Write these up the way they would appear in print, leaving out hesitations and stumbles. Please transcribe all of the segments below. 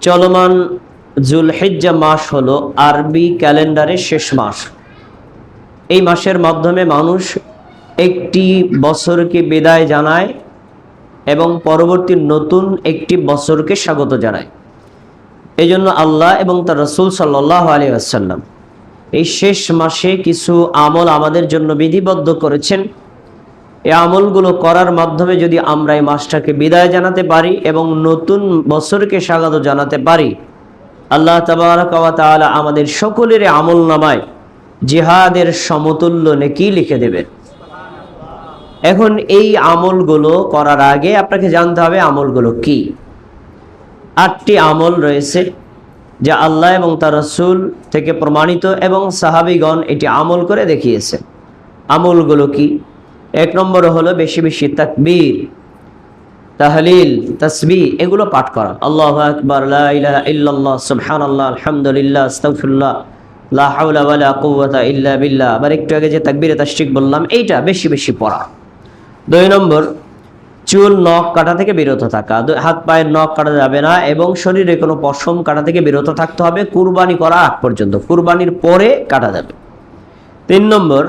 চলমান জুলহিজ্জা মাস হলো আরবি ক্যালেন্ডারের শেষ মাস। এই মাসের মাধ্যমে মানুষ একটি বছরকে বিদায় জানায় এবং পরবর্তী নতুন একটি বছরকে স্বাগত জানায়। এই জন্য আল্লাহ এবং তার রাসূল সাল্লাল্লাহু আলাইহি ওয়াসাল্লাম এই শেষ মাসে কিছু আমল আমাদের জন্য বিধিবদ্ধ করেছেন। এই আমলগুলো করার মাধ্যমে যদি আমরা এই মাসটাকে বিদায় জানাতে পারি এবং নতুন বছরকে স্বাগত জানাতে পারি, আল্লাহ তাবারাকা ওয়া তাআলা আমাদের সকলের আমল নামায় জিহাদের সমতুল্য নেকি লিখে দেবেন। এখন এই আমলগুলো করার আগে আপনাকে জানতে হবে আমলগুলো কি। 8টি আমল রয়েছে যা আল্লাহ এবং তার রাসূল থেকে প্রমাণিত এবং সাহাবীগণ এটি আমল করে দেখিয়েছেন। আমলগুলো কি? 1 নম্বরে হলো বেশি বেশি তাকবীর, তাহলিল, তাসবিহ এগুলো পাঠ করা। আল্লাহু আকবার, লা ইলাহা ইল্লাল্লাহ, সুবহানাল্লাহ, আলহামদুলিল্লাহ, আস্তাগফিরুল্লাহ, লা হাওলা ওয়ালা কুওয়াতা ইল্লা বিল্লাহ। আবার একটু আগে যে তাকবীরে তাশরিক বললাম, এইটা বেশি বেশি পড়া। 2 নম্বর, চুল নখ কাটা থেকে বিরত থাকা। হাত পায়ের নখ কাটা যাবে না এবং শরীরে কোনো পশম কাটা থেকে বিরত থাকতে হবে কুরবানি করা আগ পর্যন্ত। কুরবানির পরে কাটা যাবে। 3 নম্বর,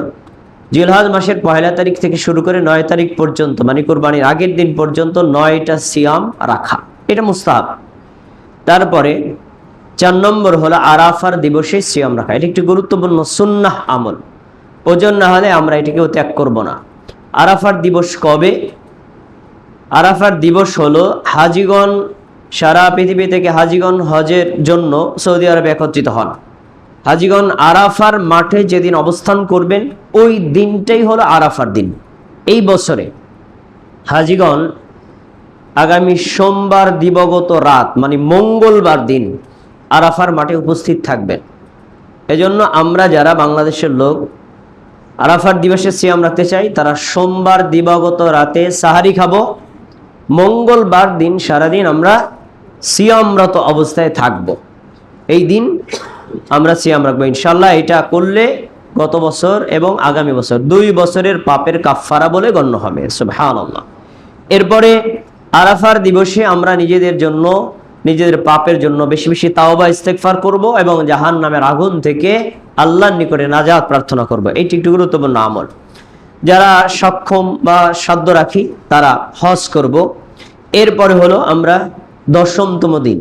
জিলহজ মাসের 1 তারিখ থেকে শুরু করে 9 তারিখ পর্যন্ত, মানে কুরবানির আগের দিন পর্যন্ত 9টা সিয়াম রাখা, এটা মুস্তাহাব। তারপরে 4 নম্বর হলো আরাফার দিবসে সিয়াম রাখা। এটা একটি গুরুত্বপূর্ণ সুন্নাহ আমল। ওজন না হলে আমরা এটাকেও ত্যাগ করব না। আরাফার দিবস কবে? আরাফার দিবস হলো হাজিগণ, সারা পৃথিবী থেকে হাজিগণ হজের জন্য সৌদি আরবে একত্রিত হন। হাজিগণ আরাফার মাঠে যেদিন অবস্থান করবেন ওই দিনটাই হলো আরাফার দিন। এই বছরে হাজিগণ আগামী সোমবার দিবগত রাত, মানে মঙ্গলবার দিন আরাফার মাঠে উপস্থিত থাকবেন। এজন্য আমরা যারা বাংলাদেশের লোক আরাফার দিবসে সিয়াম রাখতে চাই, তারা সোমবার দিবাগত রাতে সাহারি খাবো, মঙ্গলবার দিন সারাদিন আমরা সিয়ামরত অবস্থায় থাকব। এই দিন আমরা সিয়াম রাখবো ইনশাল্লাহ। এটা করলে গত বছর এবং আগামী বছর 2 বছরের পাপের কাফফারা বলে গণ্য হবে। সুবহানাল্লাহ। এরপরে আরাফার দিবসে আমরা নিজেদের জন্য, নিজেদের পাপের জন্য বেশি বেশি তাওবা ইস্তেগফার করব এবং জাহান্নামের আগুন থেকে আল্লাহর নিকটে নাজাত প্রার্থনা করব। এটি একটি গুরুত্বপূর্ণ আমল। যারা সক্ষম বা সাধ্য রাখি তারা হজ করব। এরপরে হলো আমরা 10মতম দিন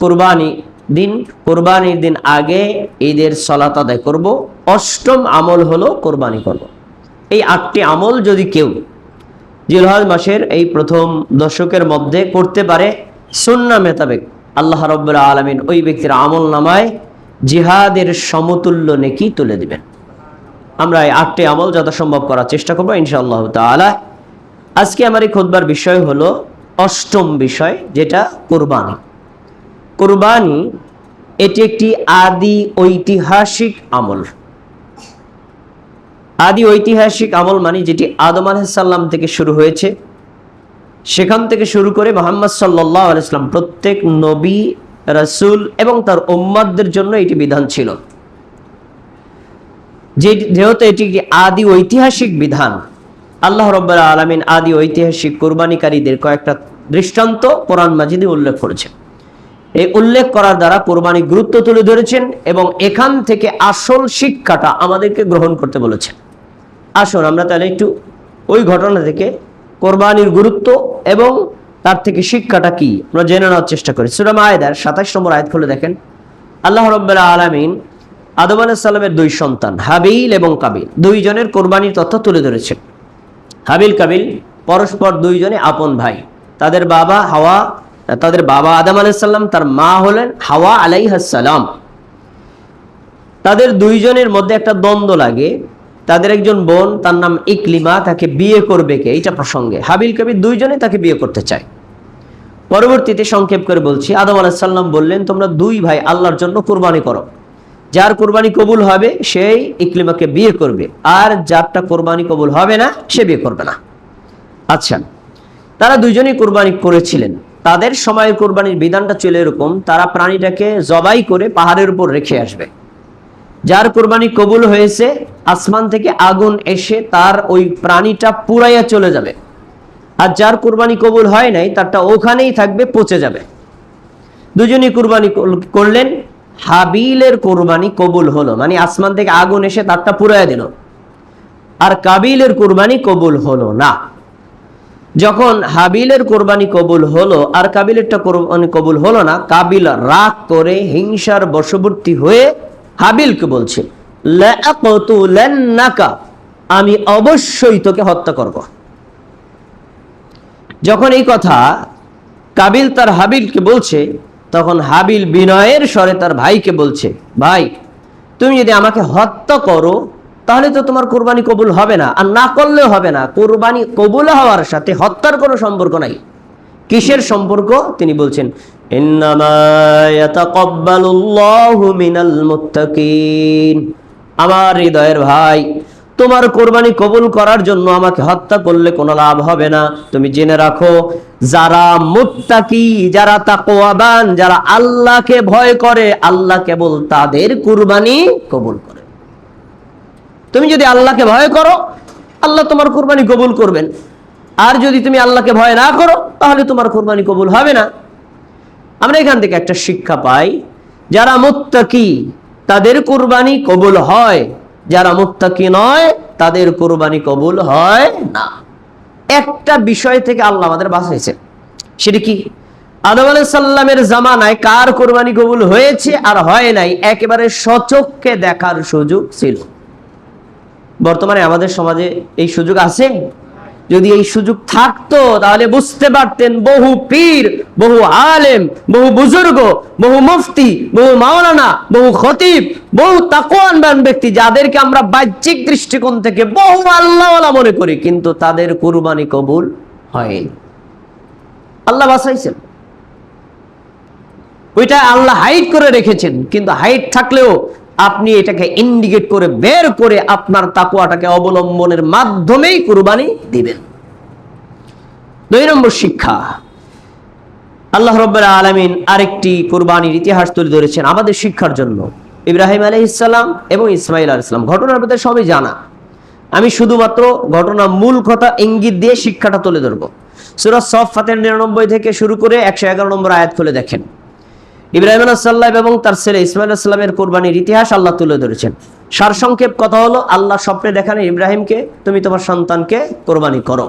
কুরবানি দিন, কুরবানির দিন আগে ঈদের সালাত আদায় করব। 8ম আমল হলো কুরবানি করব। এই 8টি আমল যদি কেউ জিলহজ মাসের এই প্রথম দশকের মধ্যে করতে পারে, সুন্নাহ মোতাবেক আল্লাহ রাব্বুল আলামিন ওই ব্যক্তির আমল নামায় জিহাদের সমতুল্য নেকি তুলে দিবেন। আমরা এই 8টি আমল যথাসম্ভব করার চেষ্টা করবো ইনশাআল্লাহ তাআলা। আজকে আমার এই খুতবার বিষয় হলো 8ম বিষয়, যেটা কুরবানি। কুরবানি এটি একটি আদি ঐতিহাসিক আমল। আদি ঐতিহাসিক আমল মানে যেটি আদম আলাইহিস সালাম থেকে শুরু হয়েছে, সেখান থেকে শুরু করে মুহাম্মদ সাল্লাল্লাহু আলাইহি ওয়াসাল্লাম প্রত্যেক নবী, রাসূল এবং তার উম্মতদের জন্য এটি বিধান ছিল। যেহেতু এটি একটি আদি ঐতিহাসিক বিধান, আল্লাহ রাব্বুল আলামিন আদি ঐতিহাসিক কুরবানিকারীদের কয়েকটা দৃষ্টান্ত কোরআন মাজিদে উল্লেখ করেছেন। এই উল্লেখ করার দ্বারা কুরবানি গুরুত্ব তুলে ধরেছেন এবং এখান থেকে আসল শিক্ষাটা আমাদেরকে গ্রহণ করতে বলেছেন। আসুন আমরা তাহলে একটু ওই ঘটনা থেকে কোরবানির গুরুত্ব এবং তার থেকে শিক্ষাটা কি আমরা জেনে নেওয়ার চেষ্টা করি। সূরা মায়েদার 27 নম্বর আয়াত খুলে দেখেন। আল্লাহ রাব্বুল আলামিন আদম আলাইহিস সালামের 2 সন্তান হাবিল এবং কাবিল 2 জনের কোরবানির তথ্য তুলে ধরেছেন। হাবিল কাবিল পরস্পর 2 জনে আপন ভাই। তাদের বাবা আদম আলাইহিস সালাম, তার মা হলেন হাওয়া আলাইহাস সালাম। তাদের 2 জনের মধ্যে একটা দ্বন্দ্ব লাগে। তাদের একজন বোন, তার নাম ইকলিমা, তাকে বিয়ে করবে কে, এইটা প্রসঙ্গে হাবিল কাবিল 2 জনে তাকে বিয়ে করতে চায়। পরবর্তীতে সংক্ষেপ করে বলছি, আদম আলাইহিস সালাম বললেন, তোমরা 2 ভাই আল্লাহর জন্য কুরবানি করো। যার কুরবানি কবুল হবে সেই ইকলিমাকে বিয়ে করবে, আর যারটা কুরবানি কবুল হবে না সে বিয়ে করবে না। আচ্ছা, তারা 2 জনই কুরবানি করেছিলেন। তাদের সময়ের কুরবানির বিধানটা ছিল এরকম, তারা প্রাণীটাকে জবাই করে পাহাড়ের উপর রেখে আসবে। যার কুরবানি কবুল হয়েছে, আসমান থেকে আগুন এসে তার ওই প্রাণীটা পুড়াইয়া চলে যাবে, আর যার কুরবানি কবুল হয় নাই তারটা ওখানেই থাকবে, পচে যাবে। দুজনই কুরবানি করলেন। হাবিলের কুরবানি কবুল হলো, মানে আসমান থেকে আগুন এসে তারটা পুড়ায় দিল। আর কাবিলের কুরবানি কবুল হলো না। যখন হাবিলের কোরবানি কবুল হলো আর কাবিলেরটা কোরবানি কবুল হলো না, কাবিল রাগ করে হিংসার বশবর্তী হয়ে হাবিলকে বলছে, লাআকতুলান্নাকা, আমি অবশ্যই তোকে হত্যা করব। যখন এই কথা কাবিল তার হাবিলকে বলছে, তখন হাবিল বিনয়ের স্বরে তার ভাইকে বলছে, ভাই তুমি যদি আমাকে হত্যা করো তাহলে তো তোমার কোরবানি কবুল হবে না, আর না করলেও হবে না। কোরবানি কবুল হওয়ার সাথে হত্যার কোনো সম্পর্ক নাই। কিসের সম্পর্ক? তিনি বলছেন, ইন্নামা ইয়াতাকাব্বালুল্লাহু মিনাল মুত্তাকিন। আমার হৃদয়ের ভাই, তোমার কোরবানি কবুল করার জন্য আমাকে হত্যা করলে কোনো লাভ হবে না। তুমি জেনে রাখো, যারা মুত্তাকি, যারা তাকওয়াবান, যারা আল্লাহকে ভয় করে, আল্লাহ কেবল তাদের কোরবানি কবুল করে। তুমি যদি আল্লাহকে ভয় করো, আল্লাহ তোমার কোরবানি কবুল করবেন। আর যদি তুমি আল্লাহকে ভয় না করো, তাহলে তোমার কোরবানি কবুল হবে না। আমরা এখান থেকে একটা শিক্ষা পাই, যারা মুত্তাকি তাদের কোরবানি কবুল হয়, যারা মুত্তাকি নয় তাদের কোরবানি কবুল হয় না। একটা বিষয় থেকে আল্লাহ আমাদের বাঁচাইছে, সেটা কি? আদম আলাইহিস সালামের জামানায় কার কোরবানি কবুল হয়েছে আর হয় নাই একেবারে সচক্ষে দেখার সুযোগ ছিল। বর্তমানে আমাদের সমাজে এই সুযোগ আছে? যদি এই সুযোগ থাকতো তাহলে বুঝতে পারতেন, বহু পীর, বহু আলেম, বহু বুজুর্গ, বহু মুফতি, বহু মাওলানা, বহু খতিব, বহু তাকওয়ানবান ব্যক্তি, যাদেরকে আমরা বাহ্যিক দৃষ্টিকোণ থেকে বহু আল্লাহওয়ালা মনে করি, কিন্তু তাদের কুরবানি কবুল হয়নি। আল্লাহ বাঁচাইছেন, ওইটা আল্লাহ হাইড করে রেখেছেন। কিন্তু হাইড থাকলেও আপনি এটাকে ইন্ডিকেট করে বের করে আপনার তাকওয়াটাকে অবলম্বনের মাধ্যমেই কুরবানি দিবেন। 2 নম্বর শিক্ষা, আল্লাহ রাব্বুল আলামিন আরেকটি কুরবানির ইতিহাস তুলে ধরেছেন আমাদের শিক্ষার জন্য। ইব্রাহিম আলাইহিস সালাম এবং ইসমাঈল আলাইহিস সালাম, ঘটনার মধ্যে সবই জানা। আমি শুধুমাত্র ঘটনা মূল কথা ইঙ্গিত দিয়ে শিক্ষাটা তুলে ধরব। সূরা সাফফাতের 99 থেকে শুরু করে 111 নম্বর আয়াত খুলে দেখেন। ইব্রাহিম আলাইহিস সালাম এবং তার ছেলে ইসমাঈল আলাইহিস সালামের কুরবানির ইতিহাস আল্লাহ তুলে ধরেছেন। সারসংক্ষেপ কথা হলো, আল্লাহ স্বপ্নে দেখান ইব্রাহিমকে, তুমি তোমার সন্তানকে কুরবানি করো।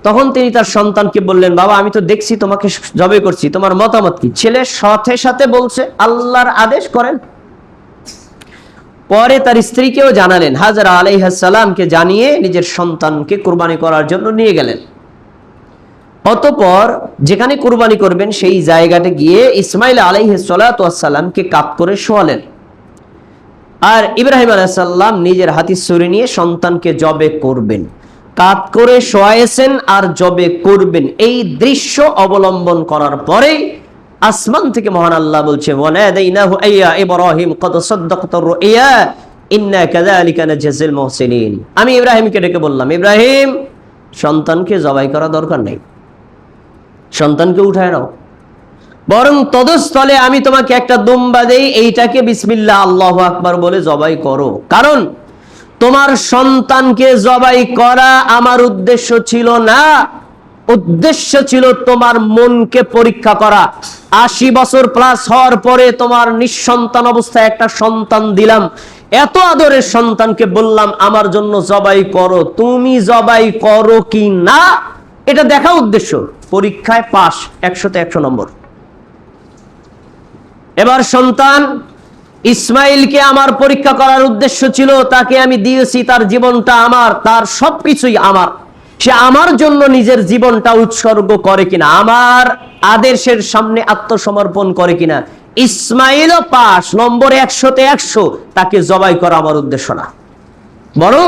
তখন তিনি তার সন্তানকে বললেন, বাবা আমি তো দেখছি তোমাকে জবাই করছি, তোমার মতামত কি? ছেলে সাথে সাথে বলছে, আল্লাহর আদেশ করেন। পরে তার স্ত্রীকেও জানালেন, হাজরা আলাইহিস সালামকে জানিয়ে নিজের সন্তানকে কুরবানি করার জন্য নিয়ে গেলেন। অতঃপর যেখানে কুরবানি করবেন সেই জায়গাতে গিয়ে ইসমাঈল আলাইহিস সালাতু ওয়াস সালামকে কাত করে শোয়ালেন। আর ইব্রাহিম আলাইহিস সালাম নিজের হাতে ছুরি নিয়ে সন্তানকে জবে করবেন। কাত করে শোয়াইছেন আর জবে করবেন। এই দৃশ্য অবলম্বন করার পরে আসমান থেকে মহান আল্লাহ বলছে, ওয়ানাদাইনাহু আইয়া ইব্রাহিম কদ সাদ্দাকতার রুইয়া ইন্না কাযালিকা নাজজিল মুহসিনিন। আমি ইব্রাহিমকে ডেকে বললাম, ইব্রাহিম সন্তানকে জবাই করা দরকার নেই, সন্তানকে উঠায় নাও, বরং তদস্থলে আমি তোমাকে একটা দুম্বা দেই, এইটাকে বিসমিল্লাহ আল্লাহু আকবার বলে জবাই করো। কারণ তোমার সন্তানকে জবাই করা আমার উদ্দেশ্য ছিল না, উদ্দেশ্য ছিল তোমার মনকে পরীক্ষা করা। 80 বছর প্লাস হওয়ার পরে তোমার নিঃসন্তান অবস্থায় একটা সন্তান দিলাম, এত আদরের সন্তানকে বললাম আমার জন্য জবাই করো, তুমি জবাই করো কি না এটা দেখা উদ্দেশ্য। পরীক্ষায় পাস, 100তে 100 নম্বর। এবার সন্তান ইসমাইলকে আমার পরীক্ষা করার উদ্দেশ্য ছিল, তাকে আমি দিয়েছি, তার জীবনটা আমার, তার সবকিছুই আমার। সে আমার জন্য নিজের জীবনটা উৎসর্গ করে কিনা, আমার আদেশের সামনে আত্মসমর্পণ করে কিনা। ইসমাইলও পাস, নম্বর 100তে 100। তাকে জবাই করা আমার উদ্দেশ্য না, বরং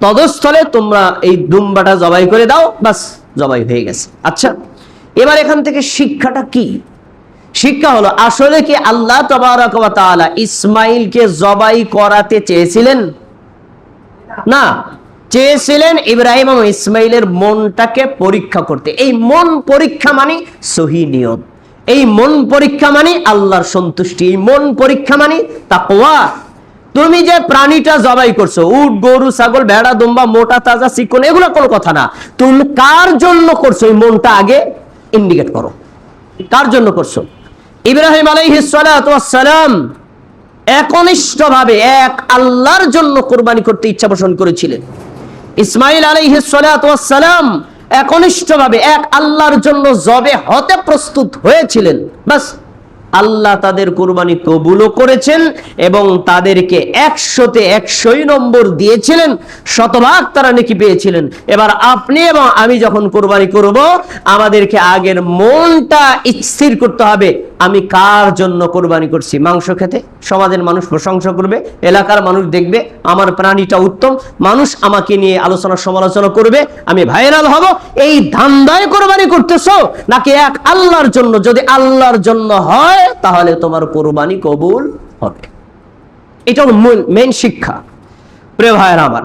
তদস্থলে তোমরা এই দুম্বাটা জবাই করে দাও, বাস জবাই হয়ে গেছে। আচ্ছা, এবার এখান থেকে শিক্ষাটা কি? শিক্ষা হলো, আসলে কি আল্লাহ তাবারক ওয়া তাআলা ইসমাইলকে জবাই করাতে চেয়েছিলেন? না, চেয়েছিলেন ইব্রাহিম এবং ইসমাইলের মনটাকে পরীক্ষা করতে। এই মন পরীক্ষা মানে সহি নিয়ত, এই মন পরীক্ষা মানে আল্লাহর সন্তুষ্টি, এই মন পরীক্ষা মানে তাকওয়া। তুমি যে প্রাণীটা জবাই করছো, উট, গরু, ছাগল, ভেড়া, দুম্বা, মোটা, তাজা, চিকন, এগুলো কোনো কথা না। তুমি কার জন্য করছো এই মনটা আগে ইন্ডিকেট করো, কার জন্য করছো। ইব্রাহিম আলাইহিস সালাতু ওয়াস সালাম একনিষ্ঠভাবে এক আল্লাহর জন্য কুরবানি করতে ইচ্ছা পোষণ করেছিলেন। ইসমাঈল আলাইহিস সালাতু ওয়াস সালাম একনিষ্ঠভাবে এক আল্লাহর জন্য জবে হতে প্রস্তুত হয়েছিলেন। বাস আল্লাহ তাদের কুরবানি কবুলও করেছেন এবং তাদেরকে 100-তে 100 নম্বর দিয়েছিলেন, শতভাগ তারা নেকি পেয়েছিলেন। এবার আপনি এবং আমি যখন কুরবানি করব, আমাদেরকে আগের মনটা স্থির করতে হবে আমি কার জন্য কুরবানি করছি। মাংস খেতে সমাজের মানুষ প্রশংসা করবে, এলাকার মানুষ দেখবে আমার প্রাণীটা উত্তম, মানুষ আমাকে নিয়ে আলোচনা সমালোচনা করবে, আমি ভাইরাল হব, এই ধান্দায় কুরবানি করতেছো নাকি এক আল্লাহর জন্য? যদি আল্লাহর জন্য হয় তাহলে তোমার কুরবানি কবুল হবে। এটা হলো মেইন শিক্ষা। প্রিয় ভাইরা আমার,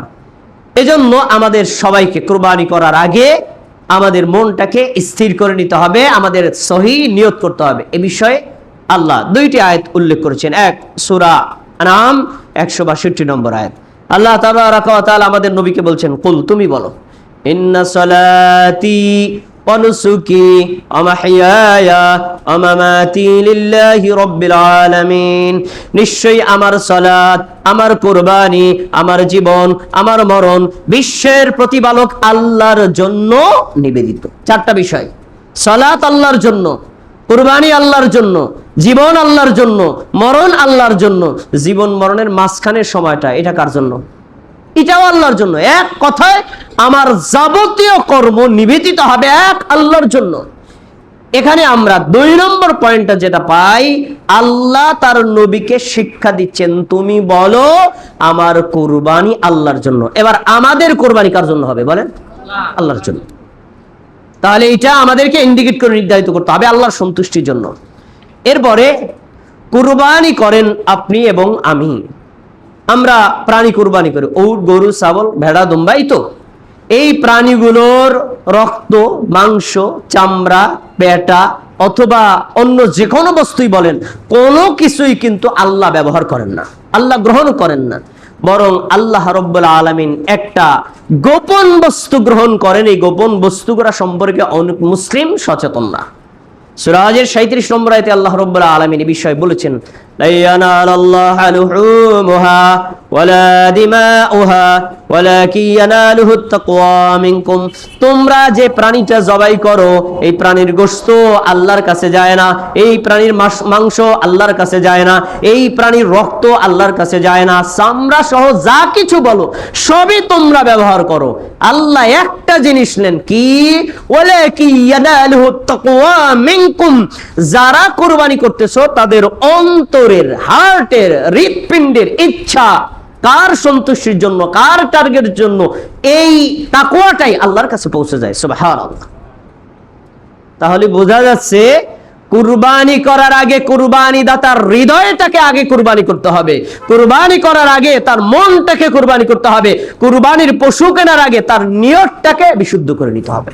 এজন্য আমাদের সবাইকে কুরবানি করার আগে আমাদের মনটাকে স্থির করে নিতে হবে, আমাদের সহি নিয়ত করতে হবে। এ বিষয়ে আল্লাহ 2টি আয়াত উল্লেখ করেছেন। এক, সূরা আনাম 162 নম্বর আয়াত। আল্লাহ তাবারাকা ওয়া তাআলা আমাদের নবীকে বলছেন, কুল, তুমি বলো, ইন্না সালাতি ওয়া নুসুকি ওয়া মাহইয়ায়া ওয়া মামাতি লিল্লাহি রাব্বিল আলামিন। নিশ্চয়ই আমার সালাত, আমার কুরবানি, আমার জীবন, আমার মরণ বিশ্বের প্রতিপালক আল্লাহর জন্য নিবেদিত। 4টা বিষয়। সালাত আল্লাহর জন্য, কুরবানি আল্লাহর জন্য, জীবন আল্লাহর জন্য, মরণ আল্লাহর জন্য। জীবন মরণের মাঝখানের সময়টা এটা কার জন্য? এটাও আল্লাহর জন্য। এক কথায় আমার যাবতীয় কর্ম নিবেদিত হবে এক আল্লাহর জন্য। এখানে আমরা 2 নম্বর পয়েন্টটা যেটা পাই, আল্লাহ তার নবীকে শিক্ষা দিচ্ছেন, তুমি বলো আমার কুরবানি আল্লাহর জন্য। এবার আমাদের কুরবানি কার জন্য হবে বলেন? আল্লাহর জন্য। তাহলে এটা আমাদেরকে ইন্ডিকেট করে নির্ধারিত করতে হবে আল্লাহর সন্তুষ্টির জন্য। এরপরে কুরবানি করেন আপনি এবং আমি। আমরা প্রাণী কুরবানি করি, উট, গরু, ছাগল, ভেড়া, দুম্বা। তো এই প্রাণীগুলোর রক্ত, মাংস, চামড়া, পেটা অথবা অন্য যে কোনো বস্তুই বলেন, কোনো কিছুই কিন্তু আল্লাহ ব্যবহার করেন না, আল্লাহ গ্রহণ করেন না। বরং আল্লাহ রাব্বুল আলামিন একটা গোপন বস্তু গ্রহণ করেন। এই গোপন বস্তুগুলো সম্পর্কে অনেক মুসলিম সচেতন না। সূরা হজের 37 নম্বর আয়াতে আল্লাহ রাব্বুল আলামিন এই বিষয়ে বলেছেন, লা ইয়ানালাল্লাহু লুহুমুহা ওয়ালা দিমাউহা ওয়ালাকিন ইয়ানালুহুত তাকওয়া মিনকুম। তোমরা যে প্রাণীটা জবাই করো, এই প্রাণীর গোশত আল্লাহর কাছে যায় না, এই প্রাণীর মাংস আল্লাহর কাছে যায় না, এই প্রাণীর রক্ত আল্লাহর কাছে যায় না, চামড়া সহ যা কিছু বলো সবই তোমরা ব্যবহার করো। আল্লাহ একটা জিনিস নেন, কি? ওয়ালাকিন ইয়ানালুহুত তাকওয়া মিনকুম। যারা কুরবানি করতেছো তাদের অন্তরের, হার্টের, হৃৎপিণ্ডের ইচ্ছা কার সন্তুষ্টির জন্য, কার টার্গেটের জন্য, এই তাকওয়াটাই আল্লাহর কাছে পৌঁছে যায়। সুবহানাল্লাহ। তাহলে বোঝা যাচ্ছে কুরবানি করার আগে কুরবানি দাতার হৃদয়টাকে আগে কুরবানি করতে হবে, কুরবানি করার আগে তার মনটাকে কুরবানি করতে হবে, কুরবানির পশু কেনার আগে তার নিয়তটাকে বিশুদ্ধ করে নিতে হবে।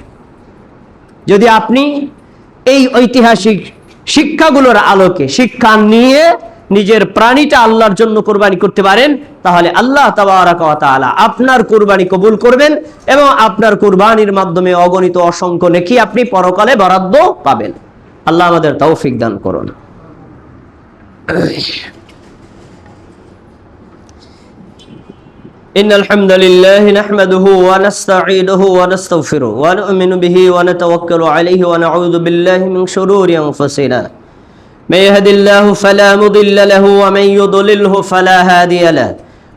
যদি আপনি এই ঐতিহাসিক শিক্ষাগুলোর আলোকে শিক্ষা নিয়ে নিজের প্রাণীটা আল্লাহর জন্য কুরবানি করতে পারেন, তাহলে আল্লাহ তাবারাকা ওয়া তাআলা আপনার কুরবানি কবুল করবেন এবং আপনার কুরবানির মাধ্যমে অগণিত অসংখ্য নেকি আপনি পরকালে বরাদ্দ পাবেন। আল্লাহ আমাদের তৌফিক দান করুন। إن الحمد لله نحمده ونستعينه ونستغفره ونؤمن به ونتوكل عليه ونعوذ بالله من شرور أنفسنا من يهد الله فلا مضل له ومن يضلله فلا هادي له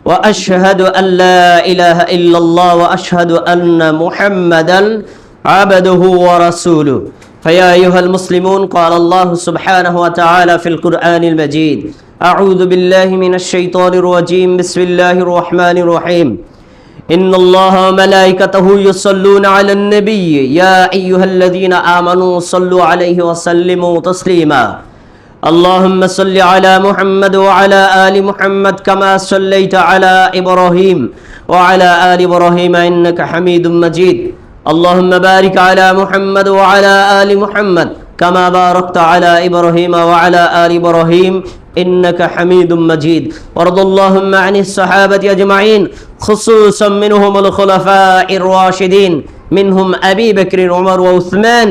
وأشهد أن لا إله إلا الله وأشهد أن محمدا عبده ورسوله فيا أيها المسلمون قال الله سبحانه وتعالى في القرآن المجيد أعوذ بالله من الشيطان الرجيم بسم الله الرحمن الرحيم إن الله وملائكته يصلون على النبي يا أيها الذين آمنوا صلوا عليه وسلموا تسليما اللهم صل على محمد وعلى آل محمد كما صليت على إبراهيم وعلى آل إبراهيم إنك حميد مجيد اللهم بارك على محمد وعلى آل محمد كما باركت على إبراهيم وعلى آل إبراهيم إنك حميد مجيد وارض اللهم عن الصحابة أجمعين خصوصا منهم الخلفاء الراشدين منهم أبي بكر وعمر وعثمان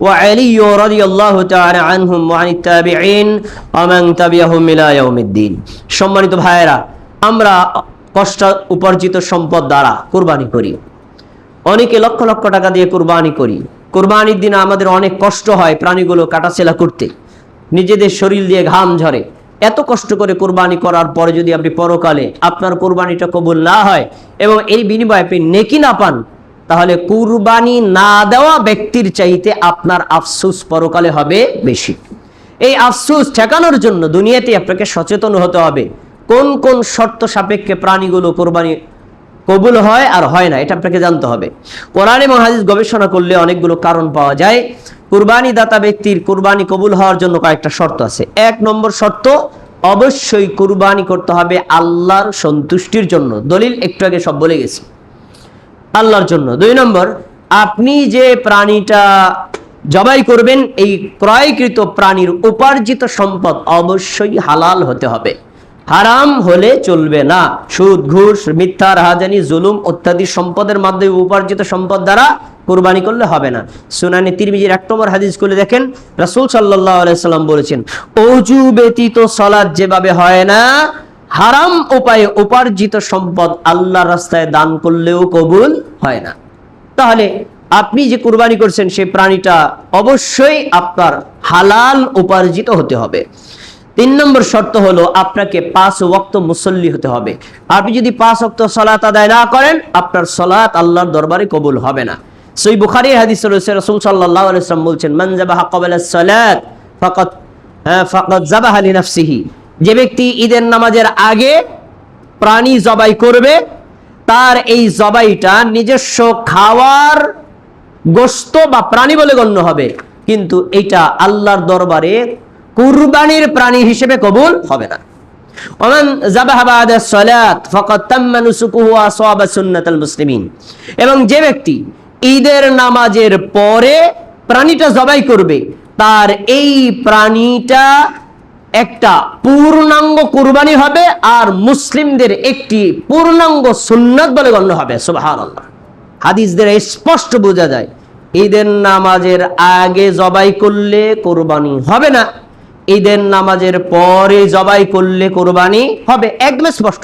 وعلي رضي الله تعالى عنهم وعن التابعين ومن تبعهم إلى يوم الدين। সম্মানিত ভাইয়েরা, আমরা কষ্ট উপার্জিত সম্পদ দ্বারা কুরবানি করি। অনেকে লক্ষ লক্ষ টাকা দিয়ে কুরবানি করি। কুরবানির দিনে আমাদের অনেক কষ্ট হয় প্রাণীগুলো কাটাছেলা করতে, নিজেদের শরীর দিয়ে ঘাম ঝরে। এত কষ্ট করে কুরবানি করার পরে যদি আপনি পরকালে আপনার কুরবানিটা কবুল না হয় এবং এই বিনিময়ে আপনি নেকি না পান, তাহলে কুরবানি না দেওয়া ব্যক্তির চাইতে আপনার আফসোস পরকালে হবে বেশি। এই আফসোস ঠেকানোর জন্য দুনিয়াতে আপনাকে সচেতন হতে হবে কোন কোন শর্ত সাপেক্ষে প্রাণীগুলো কুরবানি কবুল হয় আর হয় না, এটা আপনাকে জানতে হবে। কোরআন এবং হাদিস গবেষণা করলে অনেকগুলো কারণ পাওয়া যায়। কুরবানি দাতা ব্যক্তির কুরবানি কবুল হওয়ার জন্য কয়েকটা শর্ত আছে। 1 নম্বর শর্ত, অবশ্যই কুরবানি করতে হবে আল্লাহর সন্তুষ্টির জন্য। দলিল একটু আগে সব বলে গেছি, আল্লাহর জন্য। 2 নম্বর, আপনি যে প্রাণীটা জবাই করবেন এই ক্রয়কৃত প্রাণীর উপার্জিত সম্পদ অবশ্যই হালাল হতে হবে, হারাম হলে চলবে না। সুদ, ঘুষ, মিথ্যা, রাহাজানি, জুলুম ইত্যাদি সম্পদের মাধ্যমে উপার্জিত সম্পদ দ্বারা কুরবানি করলে হবে না। সুনানে তিরমিজির 1 নম্বর হাদিস খুলে দেখেন, রাসূল সাল্লাল্লাহু আলাইহি সাল্লাম বলেছেন, ওযু ব্যতীত সালাত যেভাবে হয় না, হারাম উপায়ে উপার্জিত সম্পদ আল্লাহর রাস্তায় দান করলেও কবুল হয় না। তাহলে আপনি যে কুরবানি করছেন সেই প্রাণীটা অবশ্যই আপনার হালাল উপার্জিত হতে হবে। 3 নম্বর শর্ত হলো আপনাকে 5 ওয়াক্ত মুসল্লি হতে হবে। আপনি যদি 5 ওয়াক্ত সালাত আদায় না করেন, আপনার সালাত আল্লাহর দরবারে কবুল হবে না। সহিহ বুখারীর হাদিসে রয়েছে, রাসূল সাল্লাল্লাহু আলাইহি ওয়াসাল্লাম বলছেন, মান যাবাহা ক্বাবলা আস-সালাত ফাকাদ যাবাহা লিনাফসিহি। যে ব্যক্তি ঈদের নামাজের আগে প্রাণী জবাই করবে, তার এই জবাইটা নিজস্ব খাওয়ার গোশত বা প্রাণী বলে গণ্য হবে, কিন্তু এটা আল্লাহর দরবারে কুরবানির প্রাণী হিসেবে কবুল হবে না। ওমান যাবাহা বা'দা সালাত ফাকাদ তাম্মা নুসুকুহু ওয়া আসাবা সুন্নাতাল মুসলিমিন। এবং যে ব্যক্তি ঈদের নামাজের পরে প্রাণীটা জবাই করবে, তার এই প্রাণীটা একটা পূর্ণাঙ্গ কুরবানি হবে আর মুসলিমদের একটি পূর্ণাঙ্গ সুন্নাত বলে গণ্য হবে। সুবহানাল্লাহ। হাদিস দ্বারা স্পষ্ট বোঝা যায় ঈদের নামাজের আগে জবাই করলে কুরবানি হবে না, ঈদের নামাজের পরে জবাই করলে কুরবানি হবে, একদম স্পষ্ট।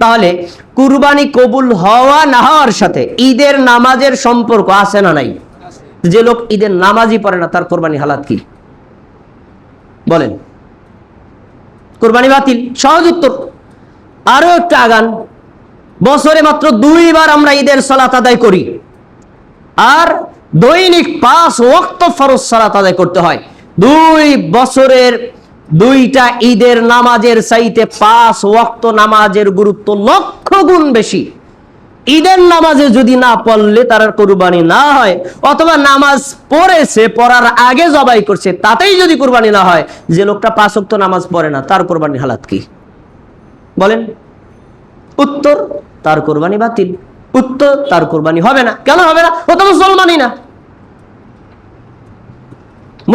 তাহলে কুরবানি কবুল হওয়া না হওয়ার সাথে ঈদের নামাজের সম্পর্ক আছে না নাই? যে লোক ঈদের নামাজই পড়ে না তার কুরবানি হালাত কি বলেন? কুরবানি বাতিল। সহজ উত্তর। আরো একটা আগান, বছরে মাত্র 2 বার আমরা ঈদের সালাত আদায় করি আর দৈনিক 5 ওয়াক্ত ফরজ সালাত আদায় করতে হয়। 2 বছরের 2টা ঈদের নামাজের চাইতে 5 ওয়াক্ত নামাজের গুরুত্ব লক্ষ গুণ বেশি। ঈদের নামাজে যদি না পড়লে তার কুরবানি না হয়, অথবা নামাজ পড়েছে পড়ার আগে জবাই করছে তাতেই যদি কুরবানি না হয়, যে লোকটা 5 ওয়াক্ত নামাজ পড়ে না তার কুরবানি হালাত কি বলেন? উত্তর, তার কুরবানি বাতিল। উত্তর, তার কুরবানি হবে না। কেন হবে না? ও তো মুসলমানই না।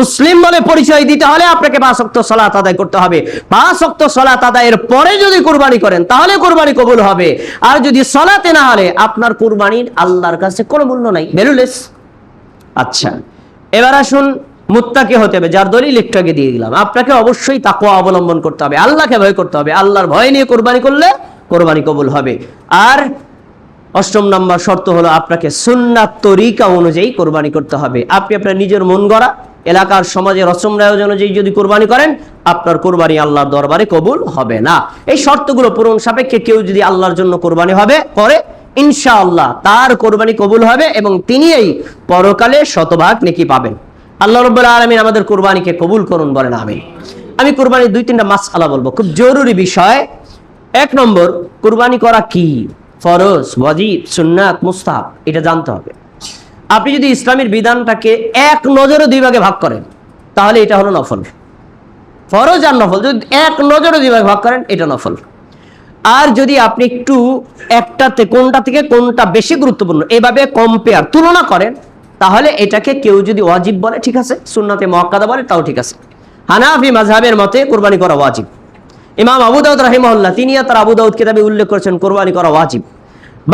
মুসলিম বলে পরিচয় দিতে হলে আপনাকে 5 ওয়াক্ত সালাত আদায় করতে হবে। 5 ওয়াক্ত সালাত আদায়ের পরে যদি কুরবানি করেন তাহলে কুরবানি কবুল হবে, আর যদি সালাতে না হলে আপনার কুরবানির আল্লাহর কাছে কোনো মূল্য নাই, ভ্যালুলেস। আচ্ছা, এবার আসুন মুত্তাকি হতে হবে, যার দলিল একটু আগে দিয়ে দিলাম। আপনাকে অবশ্যই তাকওয়া অবলম্বন করতে হবে, আল্লাহকে ভয় করতে হবে। আল্লাহর ভয় নিয়ে কুরবানি করলে কুরবানি কবুল হবে। আর 8 নম্বর শর্ত হলো আপনাকে সুন্নাত তরিকা অনুযায়ী কুরবানি করতে হবে। আপনি আপনার নিজের মন গড়া এলাকার সমাজের রসম রেওয়াজ অনুযায়ী যদি কুরবানি করেন, আপনার কুরবানি আল্লাহর দরবারে কবুল হবে না। এই শর্তগুলো পূরণ সাপেক্ষে কেউ যদি আল্লাহর জন্য কুরবানি করে, ইনশাআল্লাহ তার কুরবানি কবুল হবে এবং তিনি এই পরকালে শতভাগ নেকি পাবেন। আল্লাহ রাব্বুল আলামিন আমাদের কুরবানিকে কবুল করুন, বলেন আমিন। আমি কুরবানির 2-3টা মাসআলা বলবো, খুব জরুরি বিষয়। 1 নম্বর, কুরবানি করা কি? ফরজ, ওয়াজিব, সুন্নাত, মুস্তাহাব, এটা জানতে হবে। আপনি যদি ইসলামের বিধানটাকে এক নজরে 2 ভাগে ভাগ করেন তাহলে এটা হলো নফল। ফরজ আর নফল যদি এক নজরে 2 ভাগে ভাগ করেন এটা নফল। আর যদি আপনি একটু একটাতে কোনটা থেকে কোনটা বেশি গুরুত্বপূর্ণ এভাবে কম্পেয়ার তুলনা করেন, তাহলে এটাকে কেউ যদি ওয়াজিব বলে ঠিক আছে, সুন্নাতে মুআক্কাদা বলে তাও ঠিক আছে। হানাফি মাযহাবের মতে কুরবানি করা ওয়াজিব। ইমাম আবু দাউদ রাহিমাহুল্লাহ তিনি তার আবু দাউদ কিতাবে উল্লেখ করেছেন কুরবানি করা ওয়াজিব।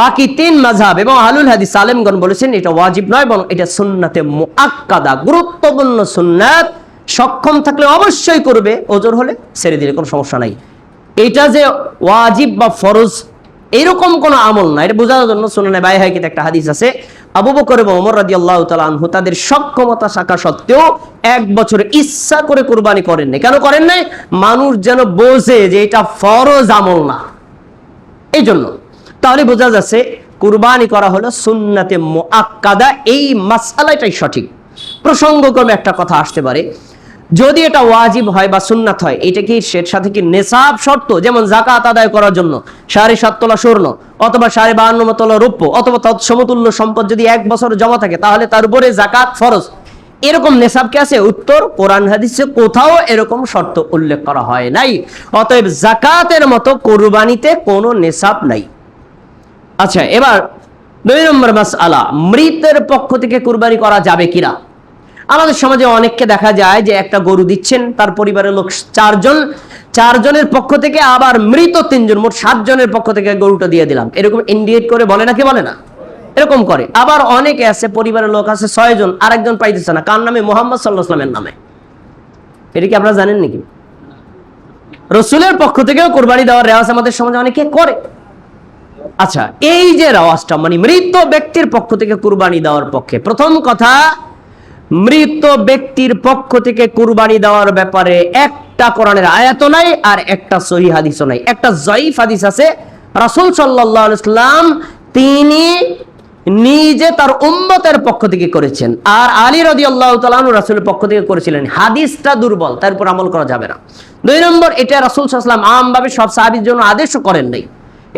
বাকি 3 মাযহাব এবং আহলুল হাদিস আলেমগণ বলেছেন এটা ওয়াজিব নয়, বরং এটা সুন্নাতে মুআক্কাদা, গুরুত্বপূর্ণ সুন্নাত। সক্ষম থাকলে অবশ্যই করবে, ওজর হলে ছেড়ে দিলে কোনো সমস্যা নাই। এটা যে ওয়াজিব বা ফরজ এরকম কোনো আমল না, এটা বোঝার জন্য সুনানে বাইহাকিতে একটা হাদিস আছে, আবু বকর এবং ওমর রাদিয়াল্লাহু তাআলা আনহু তাদের সক্ষমতা থাকা সত্ত্বেও 1 বছর ইচ্ছা করে কুরবানি করেন নাই। কেন করেন নাই? মানুষ যেন বোঝে যে এটা ফরজ আমল না, এই জন্য। তাহলে বোঝা যাচ্ছে কুরবানি করা হলো সুন্নাতে মুআক্কাদা, এই মাসআলাটাই সঠিক। প্রসঙ্গক্রমে একটা কথা আসতে পারে, যদি এটা ওয়াজিব হয় বা সুন্নাত হয়, এটা কি এর সাথে কি নেসাব শর্ত? যেমন যাকাত আদায় করার জন্য 7.5 তোলা স্বর্ণ অথবা 52.5 তোলা রৌপ্য অথবা তৎসমতুল্য সম্পদ যদি 1 বছর জমা থাকে, তাহলে তার উপরে যাকাত ফরজ, এরকম নেসাব কি আছে? উত্তর, কোরআন হাদিসে কোথাও এরকম শর্ত উল্লেখ করা হয় নাই। অতএব যাকাতের মতো কুরবানিতে কোনো নেসাব নাই। আচ্ছা, এবার 2 নম্বর মাসআলা, মৃতের পক্ষ থেকে কুরবানি করা যাবে কিনা। আমাদের সমাজে অনেককে দেখা যায় যে একটা গরু দিচ্ছেন, তার পরিবারের লোক 4 জন, 4 জনের পক্ষ থেকে আবার মৃত 3 জন, মোট 7 জনের পক্ষ থেকে গরুটা দিয়ে দিলাম, এরকম ইন্ডিকেট করে বলে না, কি বলে না? এরকম করে। আবার অনেকে আছে পরিবারের লোক আছে 6 জন, আরেকজন পাইতেছে না, কার নামে? মুহাম্মদ সাল্লাল্লাহু আলাইহি ওয়াসাল্লামের নামে। এটা কি আপনারা জানেন নাকি? রাসূলের পক্ষ থেকেও কুরবানি দেওয়ার রেওয়াজ আমাদের সমাজে অনেকে করে। আচ্ছা, এই যে রেওয়াজটা, মানে মৃত ব্যক্তির পক্ষ থেকে কুরবানি দেওয়ার পক্ষে, প্রথম কথা, মৃত ব্যক্তির পক্ষ থেকে কুরবানি দেওয়ার ব্যাপারে একটা কোরআনের আয়াতও নাই আর একটা সহিহ হাদিসও নাই। একটা জয়ীফ হাদিস আছে, রাসূল সাল্লাল্লাহু আলাইহি ওয়াসাল্লাম তিনি নিজে তার উম্মতের পক্ষ থেকে করেছেন, আর আলী রাদিয়াল্লাহু তাআলা আনহু রাসূলের পক্ষ থেকে করেছিলেন। হাদিসটা দুর্বল, তার উপর আমল করা যাবে না। 2 নম্বর, এটা রাসূল সাল্লাল্লাহু আলাইহি ওয়াসাল্লাম আমভাবে সব সাহাবীর জন্য আদেশও করেন নাই,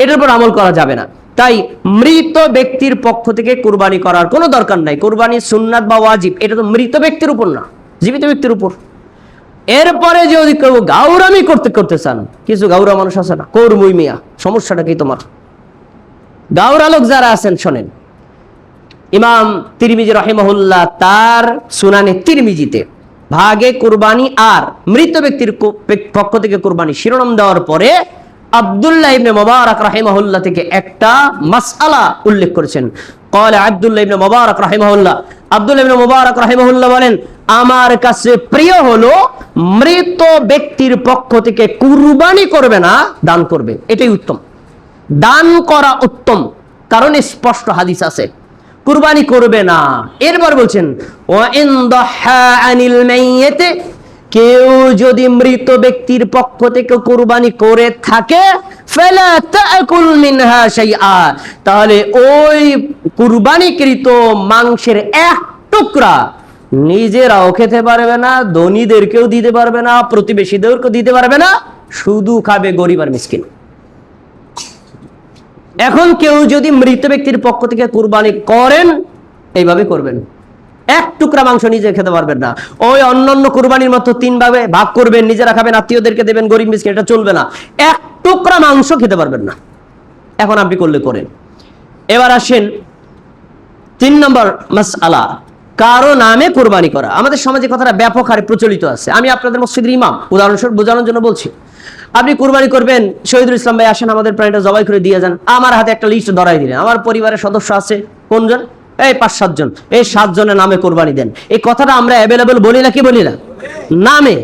এটার উপর আমল করা যাবে না। তাই মৃত ব্যক্তির পক্ষ থেকে কুরবানি করার কোনো দরকার নাই। কুরবানি সুন্নাত বা ওয়াজিব, এটা তো মৃত ব্যক্তির উপর না, জীবিত ব্যক্তির উপর। এরপরে যদি কেউ গাউরামি করতে চান, কিছু গাউরা মানুষ আছে না, কর্মই মিয়া, সমস্যাটা কি তোমার? গাউরা লোক যারা আছেন শোনেন, ইমাম তিরমিজি রাহিমাহুল্লাহ তার সুনানে তিরমিজিতে ভাগে কুরবানি আর মৃত ব্যক্তির পক্ষ থেকে কুরবানি শিরোনাম দেওয়ার পরে আব্দুল্লাহ ইবনে মুবারক রাহিমাহুল্লাহ থেকে একটা মাসআলা উল্লেখ করেছেন। ক্বালা আব্দুল্লাহ ইবনে মুবারক রাহিমাহুল্লাহ, আব্দুল্লাহ ইবনে মুবারক রাহিমাহুল্লাহ বলেন, আমার কাছে প্রিয় হলো মৃত ব্যক্তির পক্ষ থেকে কুরবানি করবে না, দান করবে, এটাই উত্তম। দান করা উত্তম, কারণ স্পষ্ট হাদিস আছে, কুরবানি করবে না। এরপর বলছেন, ওয়া ইন দাহা আনিল মাইয়িত, কেউ যদি মৃত ব্যক্তির পক্ষ থেকে কুরবানি করে থাকে, ফালা তাকুল মিনহা শাইআ, তাহলে ওই কুরবানিকৃত মাংসের এক টুকরা নিজেরাও খেতে পারবে না, ধনীদেরকেও দিতে পারবে না, প্রতিবেশীদেরকেও দিতে পারবে না, শুধু খাবে গরিব আর মিসকিন। এখন কেউ যদি মৃত ব্যক্তির পক্ষ থেকে কুরবানি করেন, এইভাবে করবেন, এক টুকরা মাংস নিজে খেতে পারবেন না। ওই অন্যান্য কুরবানির মতো 3 ভাগে ভাগ করবেন, নিজেরা খাবেন, আত্মীয়দেরকে দেবেন, গরিব মিসকিন, এটা চলবে না। এক টুকরা মাংস খেতে পারবেন না। এখন আপনি করলে করেন। এবার আসেন 3 নম্বর মাসআলা, কারো নামে কুরবানি করা। আমাদের সমাজে কথাটা ব্যাপক হারে প্রচলিত আছে। আমি আপনাদের মসজিদের ইমাম, উদাহরণস্বরূপ বোঝানোর জন্য বলছি। আপনি কুরবানি করবেন, শহীদুল ইসলাম ভাই আসেন আমাদের প্রাণীটা জবাই করে দিয়ে যান, আমার হাতে একটা লিস্ট ধরাই দিলেন, আমার পরিবারের সদস্য আছে কোনজন? এই 5-7 জন, এই 7 জনের নামে কোরবানি দেন। এই কথাটা আমরা অ্যাভেলেবল বলি না, কি বলি না? নামে।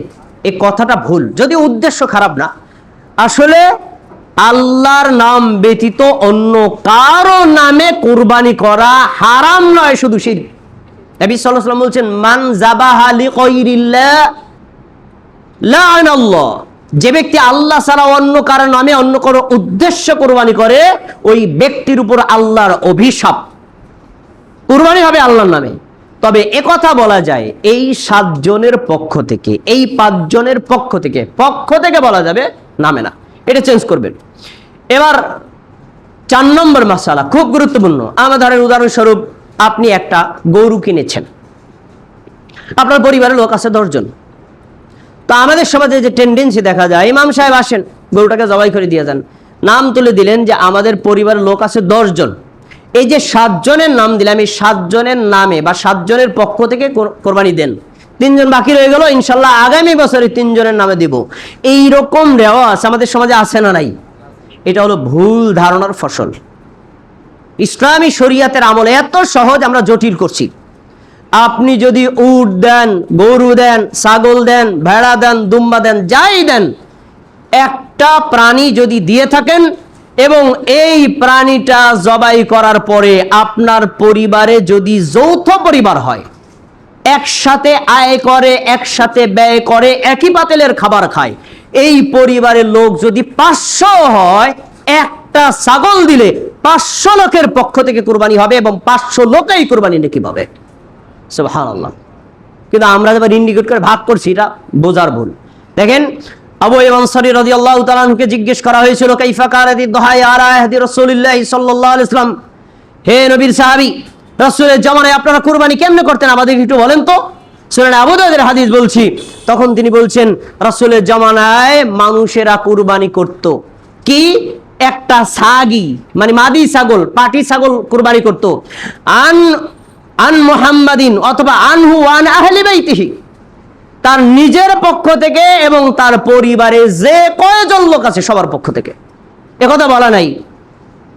এই কথাটা ভুল, যদি উদ্দেশ্য খারাপ না। আসলে আল্লাহর নাম ব্যতীত অন্য কারো নামে কুরবানি করা হারাম নয়, শুধু শিরক। নবী সাল্লাল্লাহু আলাইহি ওয়াসাল্লাম বলছেন, মান যাবাহা লিগাইরিল্লাহ লাআনাল্লাহ, যে ব্যক্তি আল্লাহ ছাড়া অন্য কারো নামে অন্য কারো উদ্দেশ্য কুরবানি করে, ওই ব্যক্তির উপর আল্লাহর অভিশাপ। কুরবানি হবে আল্লাহর নামে, তবে একথা বলা যায় এই 7 জনের পক্ষ থেকে, এই 5 জনের পক্ষ থেকে বলা যাবে, নামে না। এটা চেঞ্জ করবেন। এবার 4 নম্বর মাসআলা, খুব গুরুত্বপূর্ণ। আমাদের উদাহরণস্বরূপ আপনি একটা গরু কিনেছেন, আপনার পরিবারের লোক আছে 10 জন। তো আমাদের সমাজে যে টেন্ডেন্সি দেখা যায়, ইমাম সাহেব আসেন, গরুটাকে জবাই করে দিয়ে যান, নাম তুলে দিলেন যে আমাদের পরিবারের লোক আছে 10 জন। এই যে 7 জনের নাম দিলাম, এই 7 জনের নামে বা 7 জনের পক্ষ থেকে কোরবানি দেন। 3 জন বাকি রয়ে গেল, ইনশাল্লাহ আগামী বছরে 3 জনের নামে দিব। এইরকম রেওয়াজ আমাদের সমাজে আছে না নাই? এটা হলো ভুল ধারণার ফসল। ইসলামী শরীয়তের আমল এত সহজ, আমরা জটিল করছি। আপনি যদি উট দেন, গরু দেন, ছাগল দেন, ভেড়া দেন, দুম্বা দেন, যাই দেন, একটা প্রাণী যদি দিয়ে থাকেন এবং এই প্রাণীটা জবাই করার পরে আপনার পরিবারে যদি যৌথ পরিবার হয়, একসাথে আয় করে, একসাথে ব্যয় করে, একই পাতিলের খাবার খায়, এই পরিবারের লোক যদি 500 হয়, একটা ছাগল দিলে 500 লোকের পক্ষ থেকে কুরবানি হবে এবং 500 লোকেই কুরবানি নেকি পাবে। সুবহানাল্লাহ। কিন্তু আমরা যখন ইন্ডিকেট করে ভাগ করছি, এটা বোঝার ভুল। দেখেন, আবু আইয়ুব আনসারী রাদিয়াল্লাহু তাআলা আনহুকে জিজ্ঞেস করা হয়েছিল, কাইফা কানাতি দুহা আলা আহদি রাসূলিল্লাহ সাল্লাল্লাহু আলাইহি ওয়াসাল্লাম, হে নবীর সাহাবী, রাসূলের জামানায় আপনারা কুরবানি কেমনে করতেন, আমাদের একটু বলেন তো। সুনান আবু দাউদের হাদিস বলছি। তখন তিনি বলছেন, রাসূলের জামানায় মানুষেরা কুরবানি করত কি, একটা ছাগি মানে মাদি ছাগল, পাটি ছাগল কুরবানি করত, আন মুহাম্মাদিন অথবা আনহু আন আহলি বাইতিহি, তার নিজের পক্ষ থেকে এবং তার পরিবারে যে কয়জন লোক আছে সবার পক্ষ থেকে। একথা বলা নাই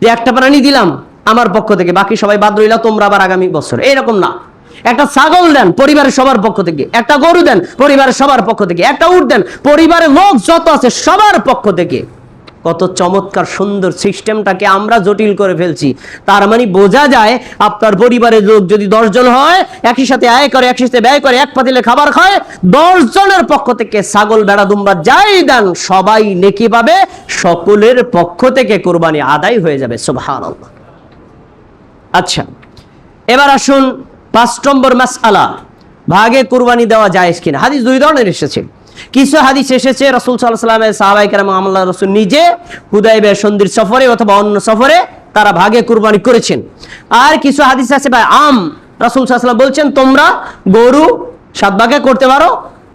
যে একটা প্রাণী দিলাম আমার পক্ষ থেকে, বাকি সবাই বাদ রইলা তোমরা আবার আগামী বছর, এরকম না। একটা ছাগল দেন পরিবারের সবার পক্ষ থেকে, একটা গরু দেন পরিবারের সবার পক্ষ থেকে, একটা উট দেন পরিবারের লোক যত আছে সবার পক্ষ থেকে। কত চমৎকার সুন্দর সিস্টেমটাকে আমরা জটিল করে ফেলছি। তার মানে বোঝা যায় আপনার পরিবারের লোক যদি 10 জন হয়, একই সাথে আয় করে, একই সাথে ব্যয় করে, এক পাতিলে খাবার খায়, 10 জনের পক্ষ থেকে ছাগল, ভেড়া, দুম্বা যাই দেন সবাই নেকি পাবে, সকলের পক্ষ থেকে কুরবানি আদায় হয়ে যাবে। সুবহানাল্লাহ। আচ্ছা, এবার আসুন 5 নম্বর মাসআলা, ভাগে কুরবানি দেওয়া জায়েজ কিনা। হাদিস 2 ধরনের এসেছে। কিছু হাদিস এসেছে রাসূল সাল্লাল্লাহু আলাইহি ওয়াসাল্লামের সাহাবায়ে কেরাম, আল্লাহর রাসূল নিজে হুদায়বিয়া সন্ধির সফরে অথবা অন্য সফরে তারা ভাগে কুরবানি করেছেন। আর কিছু হাদিস আছে ভাই আম, রাসূল সাল্লাল্লাহু আলাইহি ওয়াসাল্লাম বলছেন তোমরা গরু 7 ভাগে করতে পারো,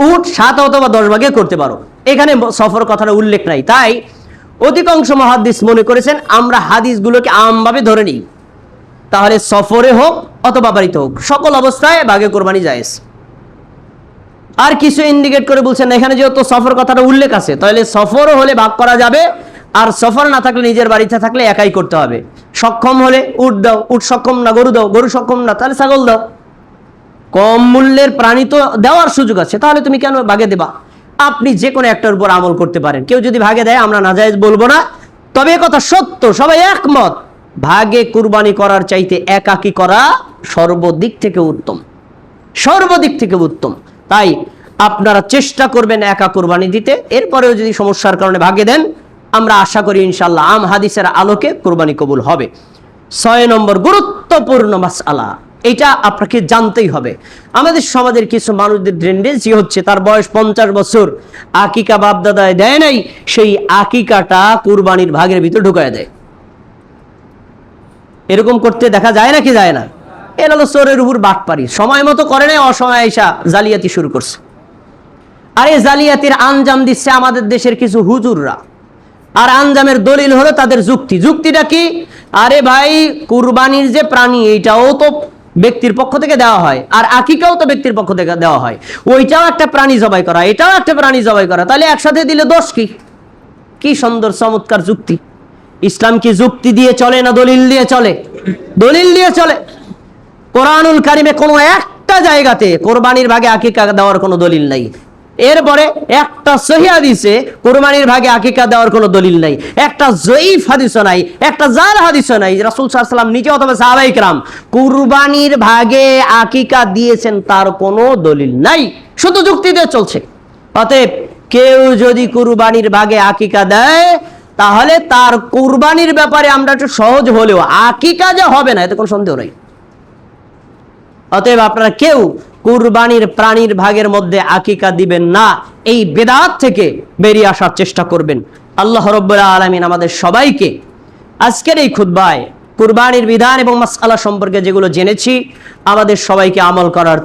উট 7 অথবা 10 ভাগে করতে পারো। এখানে সফর কথাটা উল্লেখ নাই। তাই অধিকাংশ মুহাদ্দিস মনে করেছেন আমরা হাদিসগুলোকে আমভাবে ধরে নিই, তাহলে সফরে হোক অথবা বাড়িতে হোক সকল অবস্থায় ভাগে কুরবানি জায়েজ। আর কিছু ইন্ডিকেট করে বলছেন এখানে যেহেতু সফর কথাটা উল্লেখ আছে, তাহলে সফরও হলে ভাগ করা যাবে, আর সফর না থাকলে নিজের বাড়িতে থাকলে একাই করতে হবে। সক্ষম হলে উট দাও, উট সক্ষম না গরু দাও, গরু সক্ষম না তাহলে ছাগল দাও। কম মূল্যের প্রাণী তো দেওয়ার সুযোগ আছে, তাহলে তুমি কেন ভাগে দেবা? আপনি যে কোনো একটার উপর আমল করতে পারেন। কেউ যদি ভাগে দেয় আমরা নাজায়েজ বলবো না, তবে কথা সত্য, সবাই একমত, ভাগে কুরবানি করার চাইতে একাকী করা সর্বদিক থেকে উত্তম, সর্বদিক থেকে উত্তম। তাই আপনারা চেষ্টা করবেন একা কুরবানি দিতে, এরপরেও যদি সমস্যার কারণে ভাগে দেন আমরা আশা করি ইনশাআল্লাহ আম হাদিসের আলোকে কুরবানি কবুল হবে। 6 নম্বর গুরুত্বপূর্ণ মাসআলা, এটা আপনাকে জানতেই হবে। আমাদের সমাজের কিছু মানুষদের টেন্ডেন্সি হচ্ছে তার বয়স 50 বছর, আকিকা বাপদাদায় দেয় নাই, সেই আকিকাটা কুরবানির ভাগের ভিতর ঢুকায় দেয়। এরকম করতে দেখা যায় না কি যায় না? এর হলো চোরের উপর বাটপারি, সময় মতো করে নেয়, অসময় এসা জালিয়াতি শুরু করছে। আর এই জালিয়াতির আঞ্জাম দিচ্ছে আমাদের দেশের কিছু হুজুররা। আর আঞ্জামের দলিল হলো তাদের যুক্তি। যুক্তিটা কি? আরে ভাই, কুরবানির যে প্রাণী এইটাও তো ব্যক্তির পক্ষ থেকে দেওয়া হয়, আর আকিকাও তো ব্যক্তির পক্ষ থেকে দেওয়া হয়, ওইটাও একটা প্রাণী জবাই করা, এটাও একটা প্রাণী জবাই করা, তাহলে একসাথে দিলে দোষ কি? কি সুন্দর চমৎকার যুক্তি! ইসলাম কি যুক্তি দিয়ে চলে না দলিল দিয়ে চলে? দলিল দিয়ে চলে। কোরআনুল কারিমে কোনো একটা জায়গাতে কোরবানির ভাগে আকিকা দেওয়ার কোনো দলিল নাই। এরপরে একটা সহিহ হাদিসে কুরবানির ভাগে আকিকা দেওয়ার কোনো দলিল নাই, একটা জয়ীফ হাদিসও নাই, একটা জাল হাদিসও নাই। রাসূল সাল্লাল্লাহু আলাইহি ওয়াসাল্লাম নিজে অথবা সাহাবায়ে কেরাম কুরবানির ভাগে আকিকা দিয়েছেন তার কোনো দলিল নাই, শুধু যুক্তি দিয়ে চলছে। অতএব কেউ যদি কুরবানির ভাগে আকিকা দেয় তাহলে তার কুরবানির ব্যাপারে আমরা একটু সহজ হলেও আকিকা যে হবে না এতে কোনো সন্দেহ নাই। অতএব আপনারা কেউ কুরবানির প্রাণীর ভাগের মধ্যে আকিকা দিবেন না, এই বেদাত থেকে বেরিয়ে আসার চেষ্টা করবেন। আল্লাহ রাব্বুল আলামিন আমাদের সবাইকে আজকের এই খুতবায় কুরবানির বিধান এবং মাসআলা সম্পর্কে যেগুলো জেনেছি আমাদের সবাইকে আমল করার